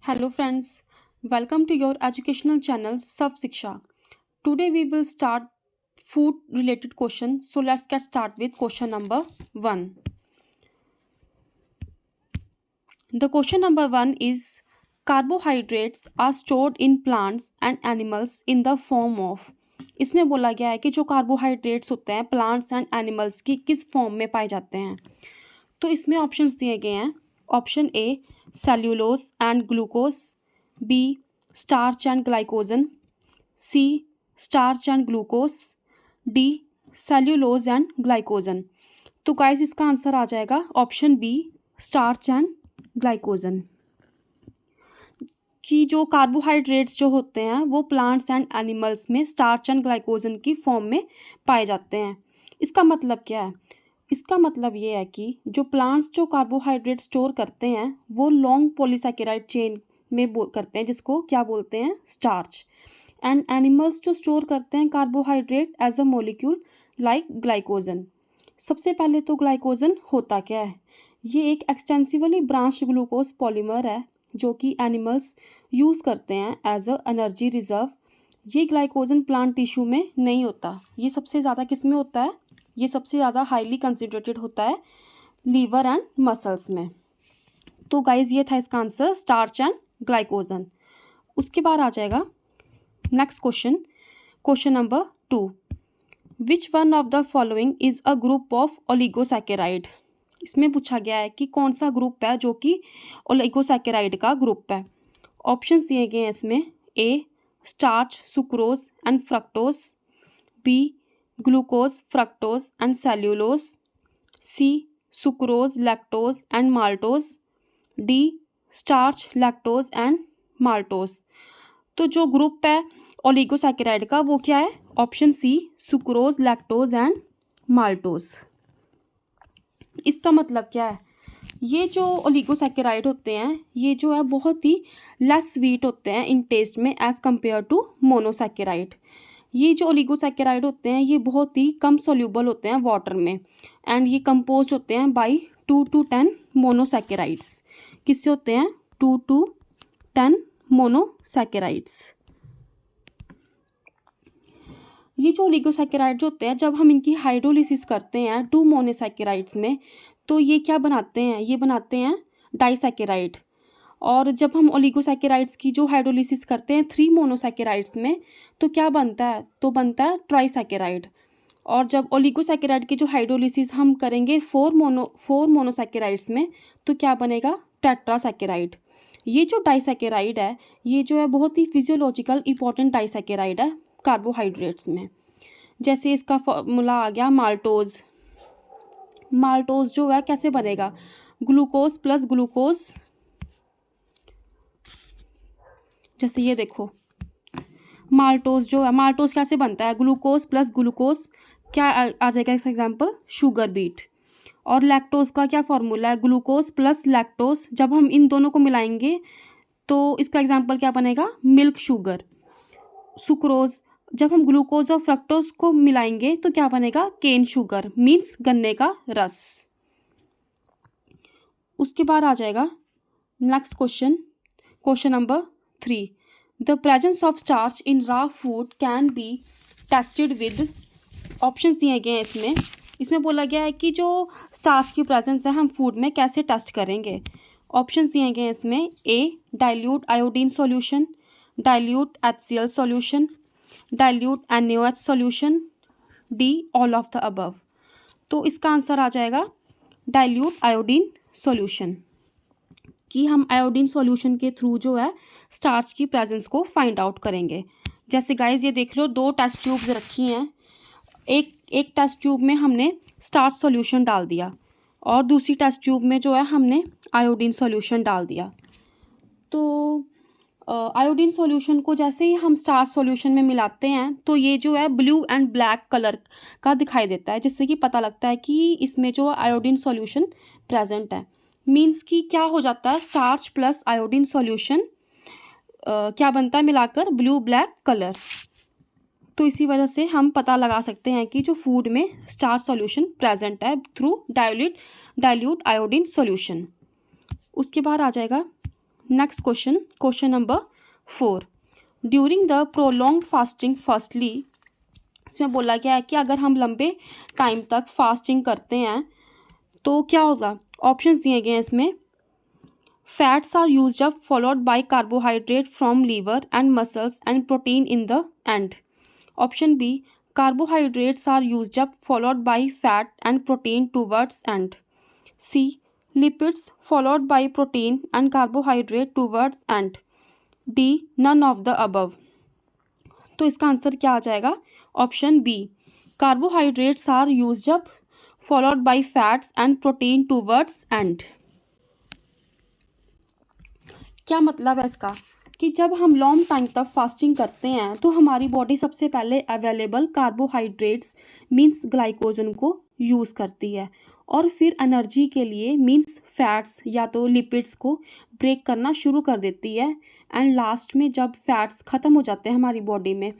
Hello friends, welcome to your educational channel Sav Shiksha. Today we will start food related question. So let's get start with question number 1. The question number 1 is carbohydrates are stored in plants and animals in the form of. इसमें बोला गया है कि जो carbohydrates होते हैं plants and animals की किस फॉर्म में पाए जाते हैं. तो इसमें ऑप्शंस दिए गए हैं. Option A cellulose and glucose, B starch and glycogen, C starch and glucose, D cellulose and glycogen. तो गाइस इसका आंसर आ जाएगा option B starch and glycogen. कि जो कार्बोहाइड्रेट्स जो होते हैं वो प्लांट्स एंड एनिमल्स में स्टार्च एंड ग्लाइकोजन की फॉर्म में पाए जाते हैं. इसका मतलब क्या है? इसका मतलब ये है कि जो प्लांट्स जो कार्बोहाइड्रेट स्टोर करते हैं वो लॉन्ग पॉलीसैकेराइड चेन में करते हैं, जिसको क्या बोलते हैं? स्टार्च. एंड एनिमल्स जो स्टोर करते हैं carbohydrate as a molecule like glycogen. सबसे पहले तो ग्लाइकोजन होता क्या है? ये एक एक्सटेंसिवली ब्रांच ग्लूकोज पॉलीमर है जो कि एनिमल्स यूज़ करते हैं एज अ एनर्जी रिजर्व. ये ग्लाइकोजन प्लांट टिश्यू में नहीं होता. ये सबसे ज़्यादा किस में होता है? ये सबसे ज़्यादा हाईली कंसनट्रेटेड होता है लीवर एंड मसल्स में. तो गाइज ये था इसका आंसर स्टार्च एंड ग्लाइकोजन. उसके बाद आ जाएगा next question. Question number 2. Which one of the following is a group of oligosaccharide. इसमें पूछा गया है कि कौन सा ग्रुप है जो कि ओलिगोसैकेराइड का ग्रुप है. ऑप्शंस दिए गए हैं इसमें. A starch sucrose and fructose, B glucose fructose and cellulose, C sucrose lactose and maltose, D starch lactose and maltose. तो जो ग्रुप है ओलिगोसैकेराइड का वो क्या है? Option C sucrose lactose and maltose. इसका मतलब क्या है? ये जो ओलिगोसैकेराइड होते हैं ये जो है बहुत ही लेस स्वीट होते हैं इन टेस्ट में एज़ कम्पेयर टू मोनोसैकेराइड. ये जो ओलिगोसैकेराइड होते हैं ये बहुत ही कम सोल्यूबल होते हैं वाटर में एंड ये कंपोज होते हैं बाय 2 to 10 मोनोसैकेराइड्स. किससे होते हैं? 2 to 10 मोनोसैकेराइड्स. ये जो ओलिगोसैकेराइड जो होते हैं जब हम इनकी हाइड्रोलिसिस करते हैं 2 मोनोसैकेराइड्स में तो ये क्या बनाते हैं? ये बनाते हैं डाइसैकेराइड. और जब हम ओलिगोसैकेराइड्स की जो हाइड्रोलिसिस करते हैं 3 मोनोसैकेराइड्स में तो क्या बनता है? तो बनता है ट्राइसैकेराइड. और जब ओलिगोसैकेराइड की जो हाइड्रोलिसिस हम करेंगे 4 मोनोसैकेराइड्स में तो क्या बनेगा? टेट्रासैकेराइड. ये जो डाइसैकेराइड है ये जो है बहुत ही फिजियोलॉजिकल इंपॉर्टेंट डाइसैकेराइड है कार्बोहाइड्रेट्स में. जैसे इसका फॉर्मूला आ गया माल्टोज. माल्टोज जो है कैसे बनेगा? Glucose plus glucose. जैसे ये देखो माल्टोज जो है, माल्टोज कैसे बनता है? Glucose plus glucose. क्या आ जाएगा इसका एग्जाम्पल? Sugar beet. और लैक्टोज का क्या फॉर्मूला है? Glucose plus lactose. जब हम इन दोनों को मिलाएंगे तो इसका एग्जाम्पल क्या बनेगा? Milk sugar. सुक्रोज. जब हम ग्लूकोज और फ्रक्टोज को मिलाएंगे तो क्या बनेगा? केन शुगर मीन्स गन्ने का रस. उसके बाद आ जाएगा next question. Question number 3. The presence of starch in raw food can be tested with. Options दिए गए हैं इसमें. इसमें बोला गया है कि जो स्टार्च की प्रेजेंस है हम फूड में कैसे टेस्ट करेंगे. ऑप्शंस दिए गए हैं इसमें. A dilute iodine solution, dilute HCl solution, dilute NaOH solution, D all of the above. तो इसका आंसर आ जाएगा डाइल्यूट आयोडीन सॉल्यूशन. कि हम आयोडीन सॉल्यूशन के थ्रू जो है स्टार्च की प्रेजेंस को फाइंड आउट करेंगे. जैसे गाइस ये देख लो 2 टेस्ट ट्यूब्स रखी हैं. एक टेस्ट ट्यूब में हमने स्टार्च सॉल्यूशन डाल दिया और दूसरी टेस्ट ट्यूब में जो है हमने आयोडीन सॉल्यूशन डाल दिया. तो आयोडीन सॉल्यूशन को जैसे ही हम स्टार्च सॉल्यूशन में मिलाते हैं तो ये जो है ब्लू एंड ब्लैक कलर का दिखाई देता है, जिससे कि पता लगता है कि इसमें जो आयोडीन सॉल्यूशन प्रेजेंट है. मीन्स कि क्या हो जाता है? स्टार्च प्लस आयोडीन सॉल्यूशन क्या बनता है मिलाकर? Blue black colour. तो इसी वजह से हम पता लगा सकते हैं कि जो फूड में स्टार्च सॉल्यूशन प्रेजेंट है थ्रू डाइल्यूट आयोडीन सॉल्यूशन. उसके बाद आ जाएगा next question, question number 4, during the prolonged fasting firstly, इसमें बोला गया है कि अगर हम लंबे टाइम तक फास्टिंग करते हैं तो क्या होगा। ऑप्शंस दिए गए हैं इसमें, fats are used up followed by carbohydrate from liver and muscles and protein in the end. Option B, carbohydrates are used up followed by fat and protein towards end. C, lipids followed by protein and carbohydrate towards end. D, none of the above. तो इसका answer क्या आ जाएगा, option B, carbohydrates are used up followed by fats and protein towards end. क्या मतलब है इसका कि जब हम लॉन्ग टाइम तक फास्टिंग करते हैं तो हमारी बॉडी सबसे पहले अवेलेबल कार्बोहाइड्रेट्स मींस ग्लाइकोजन को यूज़ करती है और फिर एनर्जी के लिए मींस फैट्स या तो लिपिड्स को ब्रेक करना शुरू कर देती है। एंड लास्ट में जब फैट्स ख़त्म हो जाते हैं हमारी बॉडी में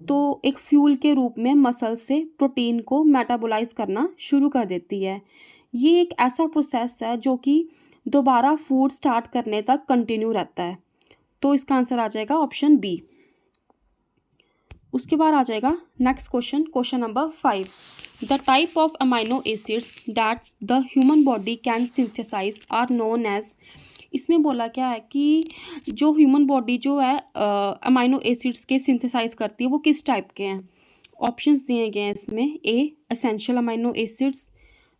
तो एक फ्यूल के रूप में मसल से प्रोटीन को मेटाबोलाइज करना शुरू कर देती है। ये एक ऐसा प्रोसेस है जो कि दोबारा फूड स्टार्ट करने तक कंटिन्यू रहता है। तो इसका आंसर आ जाएगा ऑप्शन बी। उसके बाद आ जाएगा next question, question number 5, the type of amino acids that the human body can synthesize are known as. इसमें बोला क्या है कि जो ह्यूमन बॉडी जो है अमाइनो एसिड्स के सिंथेसाइज करती है वो किस टाइप के हैं। ऑप्शंस दिए गए हैं इसमें, A essential amino acids,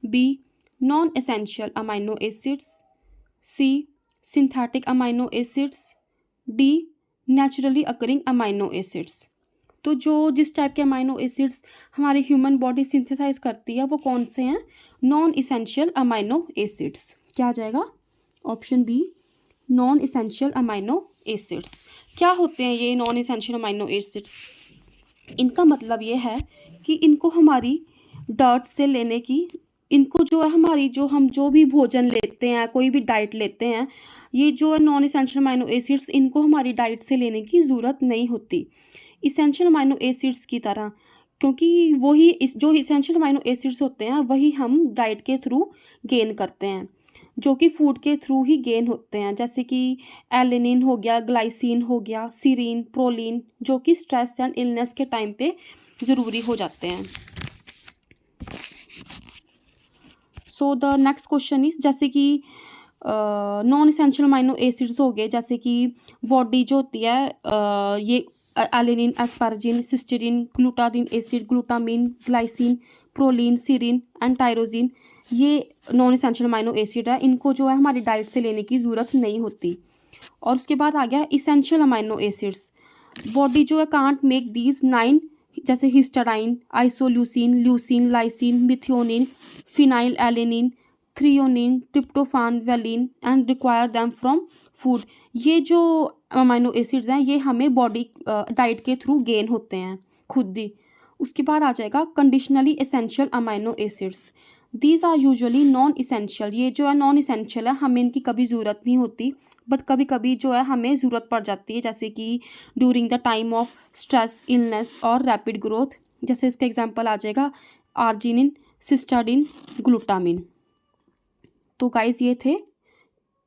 B non essential amino acids, C synthetic amino acids, D naturally occurring amino acids. तो जो जिस टाइप के अमाइनो एसिड्स हमारी ह्यूमन बॉडी सिंथेसाइज करती है वो कौन से हैं, नॉन इसेंशियल अमाइनो एसिड्स। क्या आ जाएगा, option B non essential amino acids. क्या होते हैं ये नॉन इसेंशियल अमाइनो एसिड्स, इनका मतलब ये है कि इनको हमारी डर्ट से लेने की, इनको जो है हमारी जो हम जो भी भोजन लेते हैं कोई भी डाइट लेते हैं, ये जो है नॉन इसेंशियल अमाइनो एसिड्स इनको हमारी डाइट से लेने की ज़रूरत नहीं होती इसेंशियल अमाइनो एसिड्स की तरह, क्योंकि वही जो इसेंशियल अमाइनो एसिड्स होते हैं वही हम डाइट के थ्रू गेन करते हैं, जो कि फूड के थ्रू ही गेन होते हैं, जैसे कि एलेनिन हो गया, ग्लाइसिन हो गया, सीरीन, प्रोलीन, जो कि स्ट्रेस एंड इलनेस के टाइम पे ज़रूरी हो जाते हैं। So the next question is, जैसे कि नॉन इसेंशियल अमाइनो एसिड्स हो गए, जैसे कि बॉडी जो होती है ये alanine, asparagine, cysteine, glutathione acid, glutamine, glycine, proline, serine and tyrosine, ये नॉन इसेंशियल अमाइनो एसिड है, इनको जो है हमारी डाइट से लेने की ज़रूरत नहीं होती। और उसके बाद आ गया इसेंशियल अमाइनो एसिड्स, बॉडी जो है कांट मेक दीज 9, जैसे histidine, isoleucine, leucine, lysine, methionine, phenylalanine, threonine, tryptophan, valine and require them from food. ये जो अमाइनो एसिड्स हैं ये हमें बॉडी डाइट के थ्रू गेन होते हैं खुद ही। उसके बाद आ जाएगा conditionally essential amino acids, these are usually non essential. ये जो है नॉन इसेंशियल है, हमें इनकी कभी ज़रूरत नहीं होती, बट कभी कभी जो है हमें ज़रूरत पड़ जाती है, जैसे कि during the time of stress, illness और रैपिड ग्रोथ। जैसे इसका एग्जांपल आ जाएगा आर्जिनिन, सिस्टाडिन, ग्लूटामिन। तो गाइस ये थे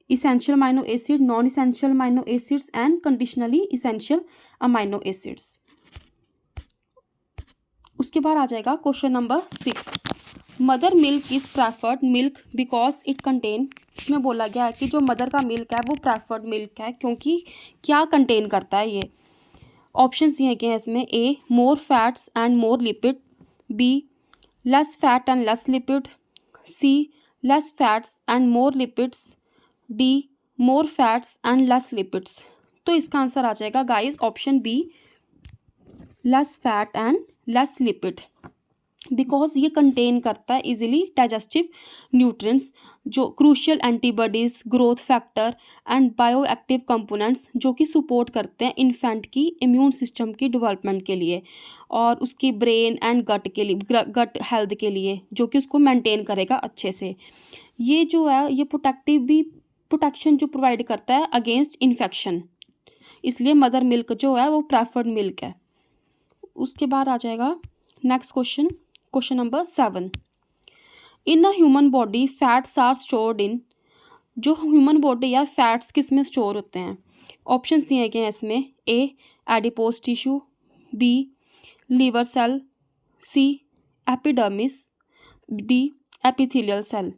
essential amino acid, non essential amino acids and conditionally essential amino acids. उसके बाद आ जाएगा question number 6, mother milk is preferred milk because it contain. इसमें बोला गया है कि जो मदर का मिल्क है वो प्रेफर्ड मिल्क है क्योंकि क्या कंटेन करता है ये। ऑप्शंस दिए गए हैं इसमें, A more fats and more lipid, B less fat and less lipid, C less fats and more lipids, D more fats and less lipids. तो इसका आंसर आ जाएगा guys option B less fat and less lipid, because ये contain करता है easily digestive nutrients, जो crucial antibodies, growth factor and bio active components जो कि सपोर्ट करते हैं इन्फेंट की इम्यून सिस्टम की डेवलपमेंट के लिए और उसकी ब्रेन एंड गट के लिए, गट हेल्थ के लिए, जो कि उसको मेंटेन करेगा अच्छे से। ये जो है ये प्रोटेक्शन जो प्रोवाइड करता है अगेंस्ट इन्फेक्शन, इसलिए मदर मिल्क जो है वो प्रेफर्ड मिल्क है। उसके बाद आ जाएगा next question, question number 7, in a human body fats are stored in. जो ह्यूमन बॉडी या फैट्स किस में स्टोर होते हैं? ऑप्शंस दिए गए हैं इसमें, A adipose tissue, B liver cell, C epidermis, D epithelial cell.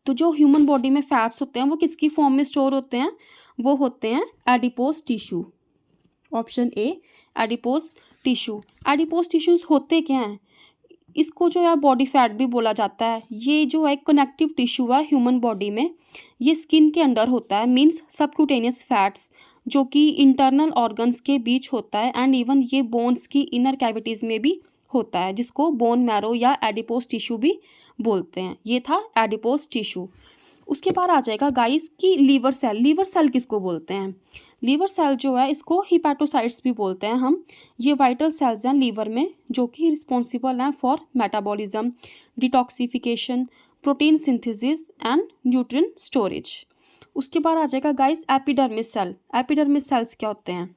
तो जो ह्यूमन बॉडी में फैट्स होते हैं वो किसकी फॉर्म में स्टोर होते हैं? वो होते हैं adipose tissue. Option A adipose tissue. Adipose tissues होते क्या हैं? इसको जो है बॉडी फैट भी बोला जाता है। ये जो है कनेक्टिव टिश्यू है ह्यूमन बॉडी में, ये स्किन के अंडर होता है, मीन्स सबक्यूटेनियस फैट्स जो कि इंटरनल ऑर्गन्स के बीच होता है, एंड इवन ये बोन्स की इनर कैविटीज़ में भी होता है, जिसको बोन मैरो या एडिपोज टिश्यू भी बोलते हैं। ये था एडिपोज टिश्यू। उसके बाद आ जाएगा गाइस की लीवर सेल। लीवर सेल किसको बोलते हैं? लीवर सेल जो है इसको हिपैटोसाइट्स भी बोलते हैं हम। ये वाइटल सेल्स हैं लीवर में जो कि रिस्पॉन्सिबल हैं for metabolism, detoxification, protein synthesis and nutrient storage. उसके बाद आ जाएगा guys epidermis cell. Epidermis cells क्या होते हैं?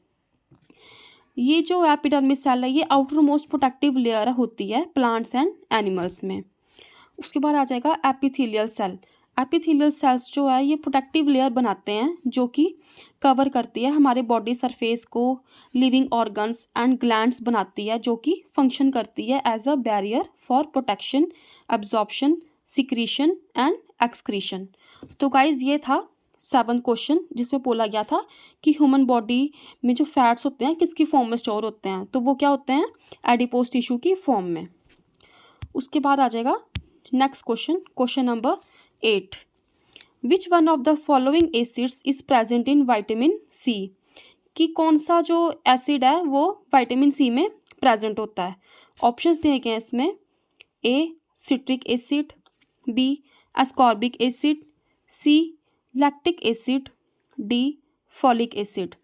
ये जो एपिडर्मिस सेल है ये आउटर मोस्ट प्रोटेक्टिव लेयर होती है प्लांट्स एंड एनिमल्स में। उसके बाद आ जाएगा एपिथेलियल सेल। एपिथेलियल सेल्स जो है ये प्रोटेक्टिव लेयर बनाते हैं जो कि कवर करती है हमारे बॉडी सरफेस को, लिविंग ऑर्गन्स एंड ग्लैंड्स बनाती है जो कि फंक्शन करती है as a barrier for protection, absorption, secretion and excretion. तो गाइज ये था 7th क्वेश्चन जिसमें बोला गया था कि ह्यूमन बॉडी में जो फैट्स होते हैं किसकी फॉर्म में स्टोर होते हैं? तो वो क्या होते हैं? एडिपोज टिश्यू की फॉर्म में। उसके बाद आ जाएगा next question, question number 8। Which one of the following acids is present in vitamin C? कि कौन सा जो एसिड है वो विटामिन सी में प्रेजेंट होता है? ऑप्शंस दिए गए हैं इसमें, A citric acid, B ascorbic acid, C lactic acid, D folic acid.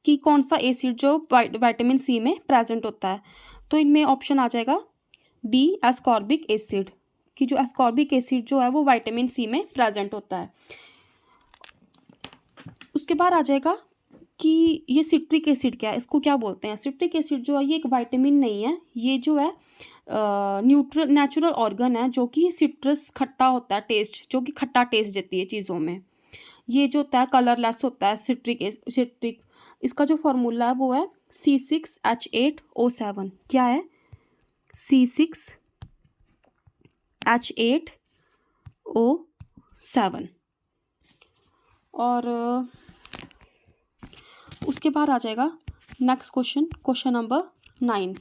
कि कौन सा एसिड जो विटामिन सी में प्रेजेंट होता है? तो इनमें ऑप्शन आ जाएगा बी एस्कॉर्बिक एसिड, कि जो एस्कॉर्बिक एसिड जो है वो विटामिन सी में प्रेजेंट होता है। उसके बाद आ जाएगा कि ये सिट्रिक एसिड क्या है, इसको क्या बोलते हैं? सिट्रिक एसिड जो है ये एक विटामिन नहीं है, ये जो है नेचुरल ऑर्गन है जो कि सिट्रस खट्टा होता है, टेस्ट जो कि खट्टा टेस्ट देती है चीज़ों में। ये जो होता है कलरलेस होता है सिट्रिक। इसका जो फार्मूला है वो है C6H8O7। क्या है? C6H8O7। और उसके बाद आ जाएगा next question, question number 9।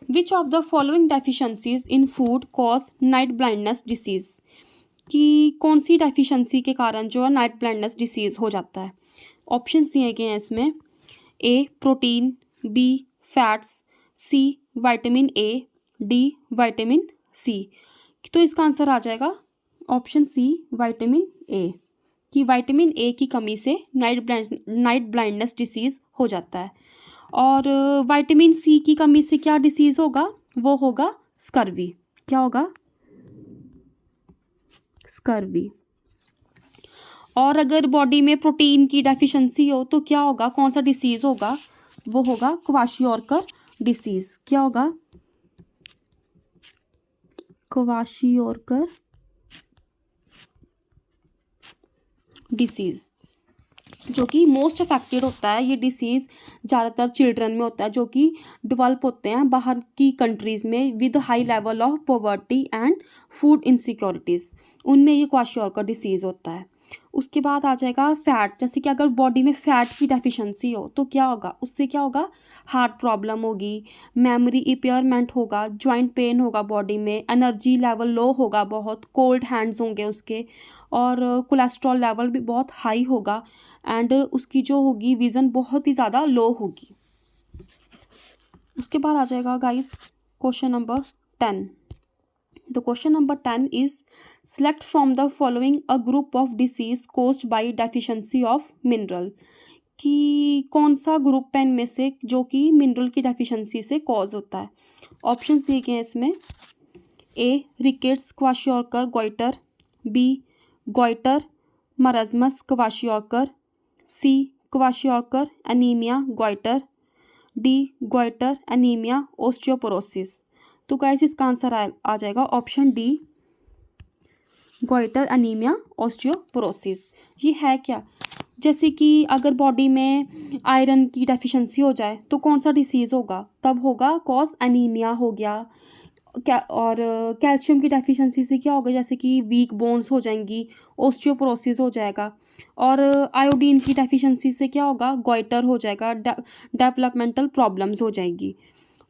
Which of the following deficiencies in food cause night blindness disease? कि कौन सी डेफिशिएंसी के कारण जो है नाइट ब्लाइंडनेस डिसीज़ हो जाता है? ऑप्शंस दिए गए हैं इसमें, A protein, B fats, C vitamin A, D vitamin C. तो इसका आंसर आ जाएगा ऑप्शन सी विटामिन ए, कि विटामिन ए की कमी से नाइट ब्लाइंडनेस डिसीज़ हो जाता है। और विटामिन सी की कमी से क्या डिसीज़ होगा? वो होगा स्कर्वी। क्या होगा? स्कर्वी। और अगर बॉडी में प्रोटीन की डेफिशिएंसी हो तो क्या होगा? कौन सा डिसीज़ होगा? वो होगा क्वाशियोरकर डिसीज़। क्या होगा? क्वाशियोरकर डिसीज़, जो कि मोस्ट अफेक्टेड होता है। ये डिसीज़ ज़्यादातर चिल्ड्रन में होता है जो कि डेवलप होते हैं बाहर की कंट्रीज़ में with high level of poverty and food insecurities, उनमें ये क्वाशियोरकर डिसीज़ होता है। उसके बाद आ जाएगा फैट। जैसे कि अगर बॉडी में फ़ैट की डेफिशिएंसी हो तो क्या होगा? उससे क्या होगा? हार्ट प्रॉब्लम होगी, मेमोरी इम्पेयरमेंट होगा, जॉइंट पेन होगा बॉडी में, एनर्जी लेवल लो होगा बहुत, कोल्ड हैंड्स होंगे उसके, और कोलेस्ट्रॉल लेवल भी बहुत हाई होगा, एंड उसकी जो होगी विज़न बहुत ही ज़्यादा लो होगी। उसके बाद आ जाएगा guys question number 10। The question number 10 is select from the following a group of disease caused by deficiency of mineral। कि कौन सा ग्रुप है इनमें से जो कि मिनरल की डेफिशिएंसी से कॉज होता है? ऑप्शंस दिए गए हैं इसमें, A rickets kwashiorkor goitre, B goitre marasmus kwashiorkor, C kwashiorkor anaemia goitre, D goitre anaemia osteoporosis. तो गाइस इसका आंसर आ जाएगा option D goitre, anaemia, osteoporosis. ये है क्या? जैसे कि अगर बॉडी में आयरन की डेफिशिएंसी हो जाए तो कौन सा डिसीज़ होगा? तब होगा कॉज एनीमिया हो गया। क्या और कैल्शियम की डेफिशिएंसी से क्या होगा? जैसे कि वीक बोन्स हो जाएंगी, ऑस्टियोपोरोसिस हो जाएगा। और आयोडीन की डेफिशिएंसी से क्या होगा? गोइटर हो जाएगा, डेवलपमेंटल प्रॉब्लम्स हो जाएगी।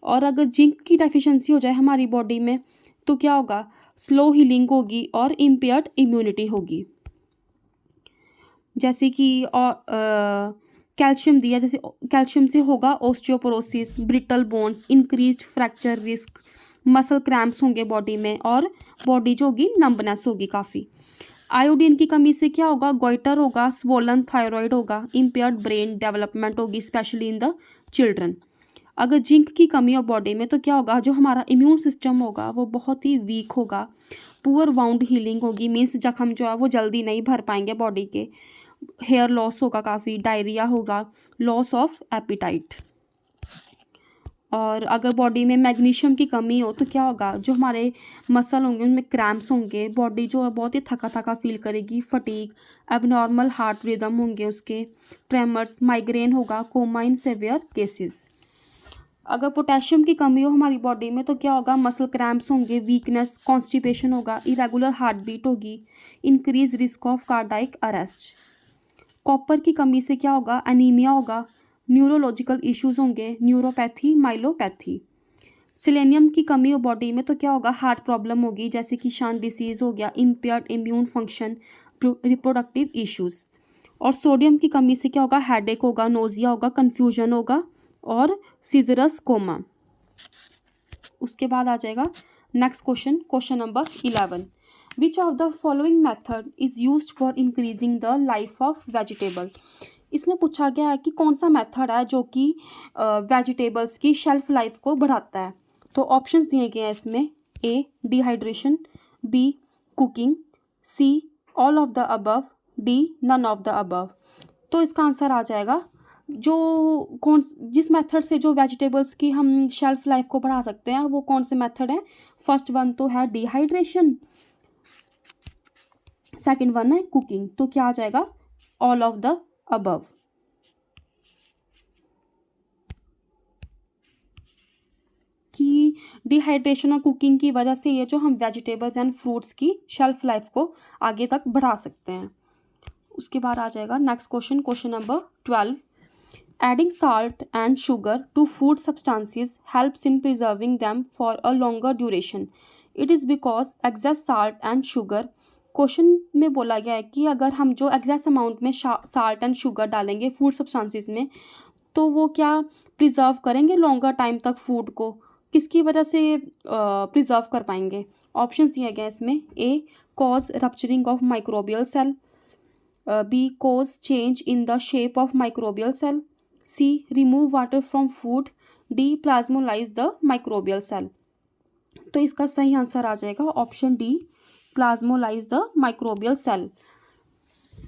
और अगर जिंक की डेफिशिएंसी हो जाए हमारी बॉडी में तो क्या होगा? स्लो हीलिंग होगी और इम्पेयर्ड इम्यूनिटी होगी। जैसे कि कैल्शियम दिया, जैसे कैल्शियम से होगा osteoporosis, brittle bones, increased fracture risk, muscle cramps होंगे बॉडी में, और बॉडी जो होगी नंबनेस होगी काफ़ी। आयोडीन की कमी से क्या होगा? गोइटर होगा, स्वोलन थायराइड होगा, इम्पेयर्ड ब्रेन डेवलपमेंट होगी स्पेशली इन द चिल्ड्रन। अगर जिंक की कमी हो बॉडी में तो क्या होगा? जो हमारा इम्यून सिस्टम होगा वो बहुत ही वीक होगा, पुअर वाउंड हीलिंग होगी, मीन्स जख्म जो है वो जल्दी नहीं भर पाएंगे बॉडी के, हेयर लॉस होगा काफ़ी, डायरिया होगा, लॉस ऑफ एपिटाइट। और अगर बॉडी में मैग्नीशियम की कमी हो तो क्या होगा? जो हमारे मसल होंगे उनमें क्रैम्प्स होंगे, बॉडी जो है बहुत ही थका थका फील करेगी, फटीग, एबनॉर्मल हार्ट रिदम होंगे उसके, ट्रेमर्स, माइग्रेन होगा, कोमा इन सेवियर केसेस। अगर पोटेशियम की कमी हो हमारी बॉडी में तो क्या होगा? मसल क्रैम्प्स होंगे, वीकनेस, कॉन्स्टिपेशन होगा, इरेगुलर हार्ट बीट होगी, increase risk of cardiac arrest. Copper की कमी से क्या होगा? एनीमिया होगा, न्यूरोलॉजिकल इश्यूज होंगे, न्यूरोपैथी, माइलोपैथी। सेलेनियम की कमी हो बॉडी में तो क्या होगा? हार्ट प्रॉब्लम होगी, जैसे कि शांत डिसीज़ हो गया, impaired immune function, reproductive issues. और सोडियम की कमी से क्या होगा? हेडेक होगा, नोजिया होगा, कन्फ्यूजन होगा, और सीजरस कोमा। उसके बाद आ जाएगा next question, question number 11। Which of the following method is used for increasing the life of vegetable. इसमें पूछा गया है कि कौन सा मेथड है जो कि वेजिटेबल्स की शेल्फ लाइफ को बढ़ाता है। तो ऑप्शंस दिए गए हैं इसमें: A dehydration, B cooking, C all of the above, D none of the above. तो इसका आंसर आ जाएगा जिस मेथड से जो वेजिटेबल्स की हम शेल्फ लाइफ को बढ़ा सकते हैं वो कौन से मेथड है? फर्स्ट वन तो है डिहाइड्रेशन, सेकंड वन है कुकिंग। तो क्या आ जाएगा? All of the above. कि डिहाइड्रेशन और कुकिंग की वजह से ये जो हम वेजिटेबल्स एंड फ्रूट्स की शेल्फ लाइफ को आगे तक बढ़ा सकते हैं। उसके बाद आ जाएगा next question, question number 12। Adding salt and sugar to food substances helps in preserving them for a longer duration. It is because excess salt and sugar, question में बोला गया है कि अगर हम जो एग्जैस अमाउंट में साल्ट एंड शुगर डालेंगे फूड सब्सटेंसेस में तो वो क्या प्रिजर्व करेंगे लॉन्गर टाइम तक फूड को। किसकी वजह से प्रिजर्व कर पाएंगे? ऑप्शंस दिए गए इसमें: A cause rupturing of microbial cell, B cause change in the shape of microbial cell, C remove water from food, D plasmolyze the microbial cell। तो इसका सही आंसर आ जाएगा option D, plasmolyse the microbial cell.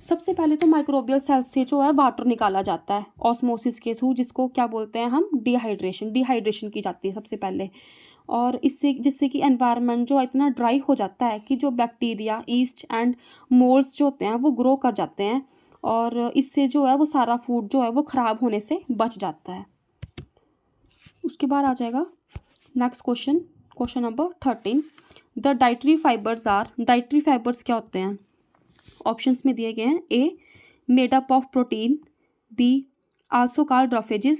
सबसे पहले तो microbial cell से जो है वाटर निकाला जाता है ऑस्मोसिस के थ्रू, जिसको क्या बोलते हैं हम? डिहाइड्रेशन की जाती है सबसे पहले। और इससे जिससे कि एनवायरनमेंट जो इतना ड्राई हो जाता है कि जो बैक्टीरिया, ईस्ट एंड मोल्ड्स जो होते हैं वो ग्रो कर जाते हैं, और इससे जो है वो सारा फूड जो है वो ख़राब होने से बच जाता है। उसके बाद आ जाएगा next question, question number 13। The dietary fibres are, dietary fibres क्या होते हैं? ऑप्शंस में दिए गए हैं: A made up of protein, B also called roughages,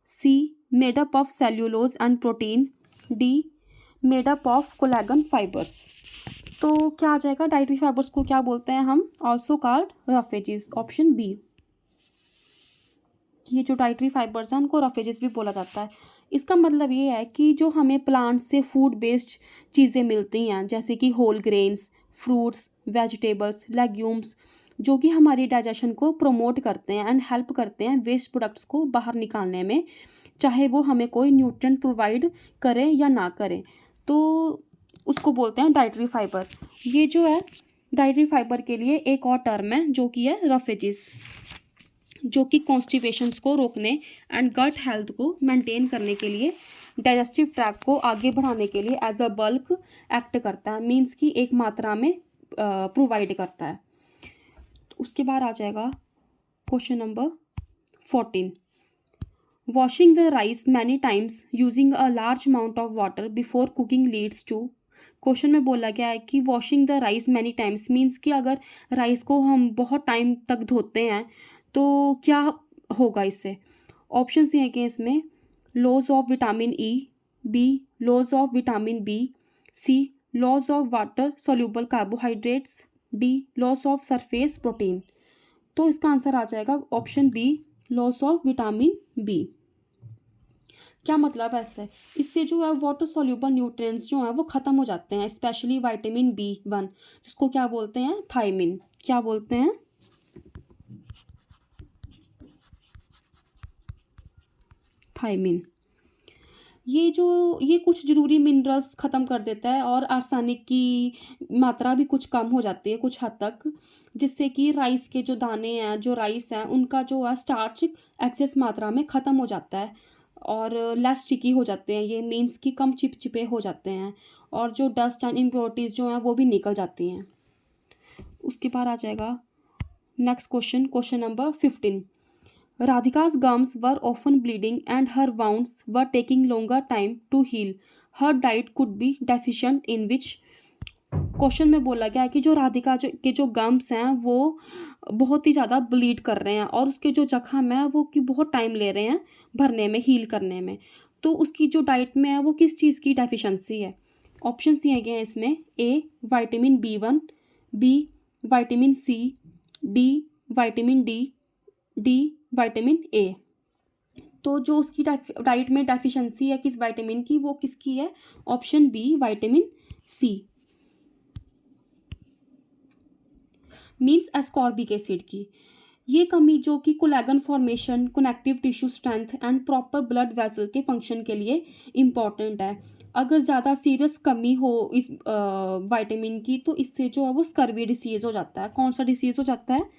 C made up of cellulose and protein, D made up of collagen fibres. तो क्या आ जाएगा? डाइटरी फाइबर्स को क्या बोलते हैं हम? Also called roughages, option B. ये जो डाइटरी फाइबर्स हैं उनको रफेजेस भी बोला जाता है। इसका मतलब ये है कि जो हमें प्लांट से फूड बेस्ड चीज़ें मिलती हैं जैसे कि whole grains, fruits, vegetables, legumes, जो कि हमारी डाइजेशन को प्रमोट करते हैं एंड हेल्प करते हैं वेस्ट प्रोडक्ट्स को बाहर निकालने में, चाहे वो हमें कोई न्यूट्रिएंट प्रोवाइड करें या ना करें, तो उसको बोलते हैं डाइटरी फाइबर। ये जो है डाइटरी फाइबर के लिए एक और टर्म है जो कि है रफेजेस, जो कि कॉन्स्टिपेशंस को रोकने एंड गट हेल्थ को मेंटेन करने के लिए, डाइजेस्टिव ट्रैक्ट को आगे बढ़ाने के लिए एज अ बल्क एक्ट करता है। मीन्स कि एक मात्रा में प्रोवाइड करता है। तो उसके बाद आ जाएगा question number 14। Washing the rice many times using a large amount of water before cooking leads to. Question में बोला गया है कि washing the rice many times means कि अगर राइस को हम बहुत टाइम तक धोते हैं तो क्या होगा इससे। ऑप्शन दिए गए इसमें, loss of vitamin E, B loss of vitamin B, C loss of water soluble carbohydrates, D loss of surface protein. तो इसका आंसर आ जाएगा option B, loss of vitamin B. क्या मतलब है इससे, इससे जो है वाटर सॉल्यूबल न्यूट्रिएंट्स जो हैं वो ख़त्म हो जाते हैं, स्पेशली विटामिन B1 जिसको क्या बोलते हैं, थायमिन। क्या बोलते हैं, थायमिन। ये कुछ ज़रूरी मिनरल्स ख़त्म कर देता है और आर्सेनिक की मात्रा भी कुछ कम हो जाती है कुछ हद तक, जिससे कि राइस के जो दाने हैं, जो राइस हैं, उनका जो है स्टार्च एक्सेस मात्रा में ख़त्म हो जाता है और लेस स्टिकी हो जाते हैं। ये मीन्स कि कम चिपचिपे हो जाते हैं और जो डस्ट एंड इम्प्योरिटीज़ जो हैं वो भी निकल जाती हैं। उसके बाद आ जाएगा next question, question number 15। Radhika's gums were often bleeding and her wounds were taking longer time to heal. Her diet could be deficient in which? Question में बोला गया है कि जो राधिका के जो गम्स हैं वो बहुत ही ज़्यादा ब्लीड कर रहे हैं और उसके जो जख्म है वो कि बहुत टाइम ले रहे हैं भरने में, हील करने में। तो उसकी जो डाइट में है वो किस चीज़ की डेफिशिएंसी है। ऑप्शंस दिए गए हैं इसमें, A vitamin B1, B vitamin C, D vitamin D vitamin A. तो जो उसकी डाइट में डेफिशिएंसी है किस विटामिन की, वो किसकी है, option B vitamin C means ascorbic acid की। ये कमी जो कि collagen formation, connective tissue strength and proper blood vessel के फंक्शन के लिए इम्पॉर्टेंट है। अगर ज़्यादा सीरियस कमी हो इस विटामिन की तो इससे जो है वो स्कर्वी डिसीज़ हो जाता है। कौन सा डिसीज़ हो जाता है,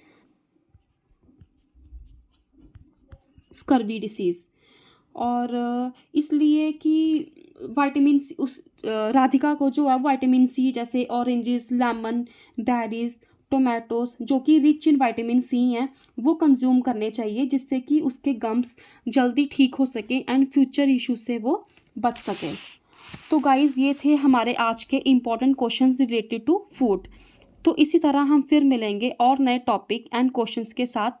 स्कर्वी डिसीज़। और इसलिए कि विटामिन सी उस राधिका को जो है विटामिन सी जैसे ऑरेंजेस, लेमन, बेरीज, टोमेटोज जो कि रिच इन विटामिन सी हैं वो कंज्यूम करने चाहिए, जिससे कि उसके गम्स जल्दी ठीक हो सके एंड फ्यूचर इशू से वो बच सके। तो गाइज़ ये थे हमारे आज के important questions related to food. तो इसी तरह हम फिर मिलेंगे और नए टॉपिक एंड क्वेश्चंस के साथ।